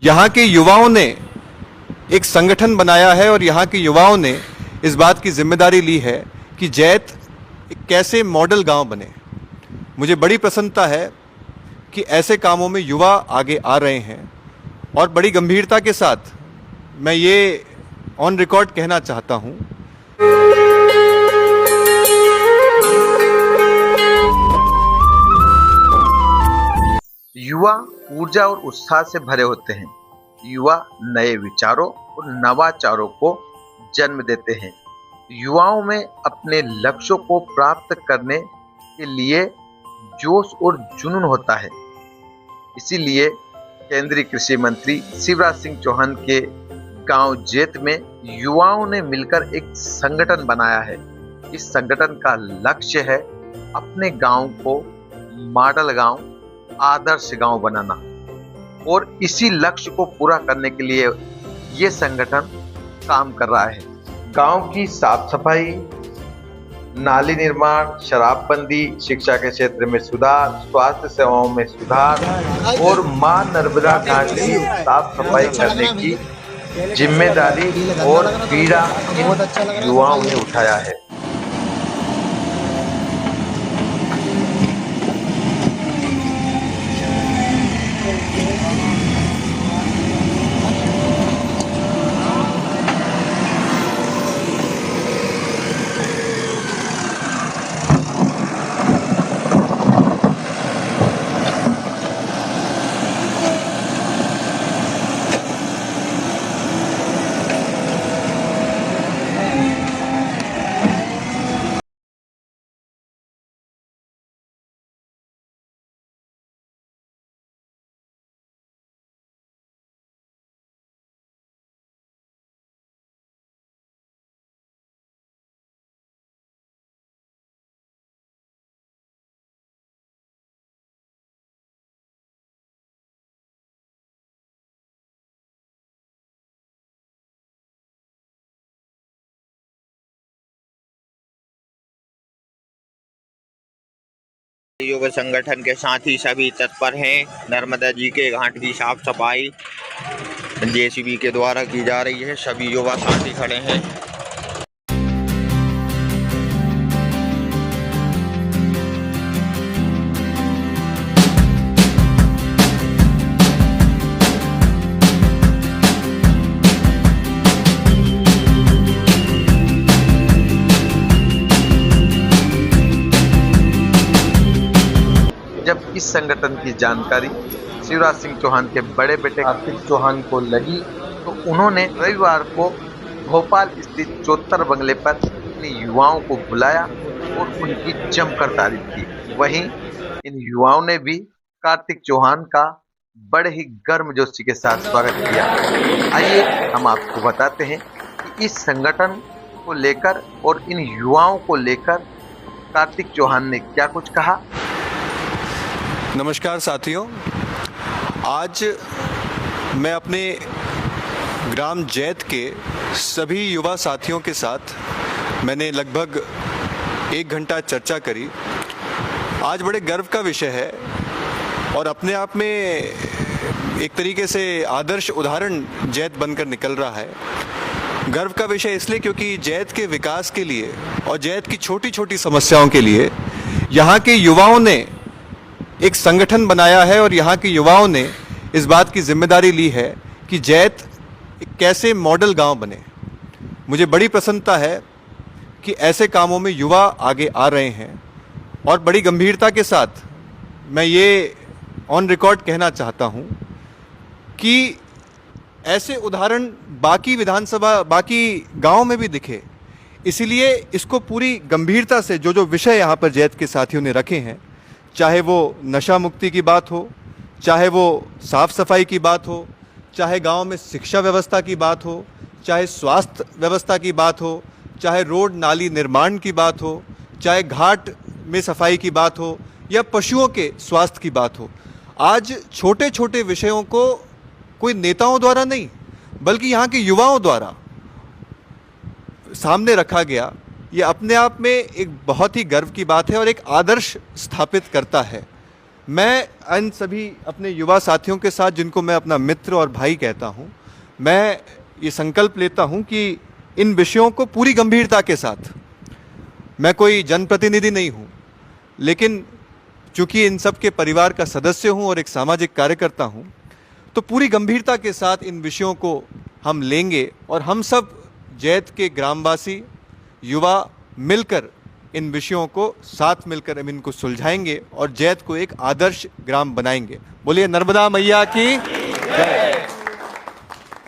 यहाँ के युवाओं ने एक संगठन बनाया है और यहाँ के युवाओं ने इस बात की जिम्मेदारी ली है कि जैत एक कैसे मॉडल गांव बने। मुझे बड़ी प्रसन्नता है कि ऐसे कामों में युवा आगे आ रहे हैं और बड़ी गंभीरता के साथ मैं ये ऑन रिकॉर्ड कहना चाहता हूँ। युवा ऊर्जा और उत्साह से भरे होते हैं। युवा नए विचारों और नवाचारों को जन्म देते हैं। युवाओं में अपने लक्ष्यों को प्राप्त करने के लिए जोश और जुनून होता है। इसीलिए केंद्रीय कृषि मंत्री शिवराज सिंह चौहान के गांव जैत में युवाओं ने मिलकर एक संगठन बनाया है। इस संगठन का लक्ष्य है अपने गांव को मॉडल गांव, आदर्श गांव बनाना, और इसी लक्ष्य को पूरा करने के लिए ये संगठन काम कर रहा है। गांव की साफ सफाई, नाली निर्माण, शराबबंदी, शिक्षा के क्षेत्र में सुधार, स्वास्थ्य सेवाओं में सुधार और मां नर्मदा घाट की साफ सफाई करने की जिम्मेदारी और पीड़ा इन युवाओं ने उठाया है। युवा संगठन के साथ ही सभी तत्पर हैं। नर्मदा जी के घाट की साफ सफाई जेसीबी के द्वारा की जा रही है। सभी युवा साथी खड़े हैं। जब इस संगठन की जानकारी शिवराज सिंह चौहान के बड़े बेटे कार्तिक चौहान को लगी तो उन्होंने रविवार को भोपाल स्थित चौतर बंगले पर अपने युवाओं को बुलाया और उनकी जमकर तारीफ की। वहीं इन युवाओं ने भी कार्तिक चौहान का बड़े ही गर्मजोशी के साथ स्वागत किया। आइए हम आपको बताते हैं कि इस संगठन को लेकर और इन युवाओं को लेकर कार्तिक चौहान ने क्या कुछ कहा। नमस्कार साथियों, आज मैं अपने ग्राम जैत के सभी युवा साथियों के साथ मैंने लगभग 1 घंटा चर्चा करी। आज बड़े गर्व का विषय है और अपने आप में एक तरीके से आदर्श उदाहरण जैत बनकर निकल रहा है। गर्व का विषय इसलिए क्योंकि जैत के विकास के लिए और जैत की छोटी छोटी समस्याओं के लिए यहाँ के युवाओं ने एक संगठन बनाया है और यहाँ के युवाओं ने इस बात की जिम्मेदारी ली है कि जैत एक कैसे मॉडल गांव बने। मुझे बड़ी प्रसन्नता है कि ऐसे कामों में युवा आगे आ रहे हैं और बड़ी गंभीरता के साथ मैं ये ऑन रिकॉर्ड कहना चाहता हूँ कि ऐसे उदाहरण बाकी विधानसभा, बाकी गांव में भी दिखे। इसीलिए इसको पूरी गंभीरता से जो विषय यहाँ पर जैत के साथियों ने रखे हैं, चाहे वो नशा मुक्ति की बात हो, चाहे वो साफ सफाई की बात हो, चाहे गांव में शिक्षा व्यवस्था की बात हो, चाहे स्वास्थ्य व्यवस्था की बात हो, चाहे रोड नाली निर्माण की बात हो, चाहे घाट में सफाई की बात हो या पशुओं के स्वास्थ्य की बात हो। आज छोटे छोटे विषयों को कोई नेताओं द्वारा नहीं बल्कि यहाँ के युवाओं द्वारा सामने रखा गया। ये अपने आप में एक बहुत ही गर्व की बात है और एक आदर्श स्थापित करता है। मैं इन सभी अपने युवा साथियों के साथ, जिनको मैं अपना मित्र और भाई कहता हूं, मैं ये संकल्प लेता हूं कि इन विषयों को पूरी गंभीरता के साथ, मैं कोई जनप्रतिनिधि नहीं हूं, लेकिन चूंकि इन सब के परिवार का सदस्य हूं और एक सामाजिक कार्यकर्ता हूं, तो पूरी गंभीरता के साथ इन विषयों को हम लेंगे और हम सब जैत के ग्रामवासी युवा मिलकर इन विषयों को साथ मिलकर हम इनको सुलझाएंगे और जैत को एक आदर्श ग्राम बनाएंगे। बोलिए नर्मदा मैया की जय।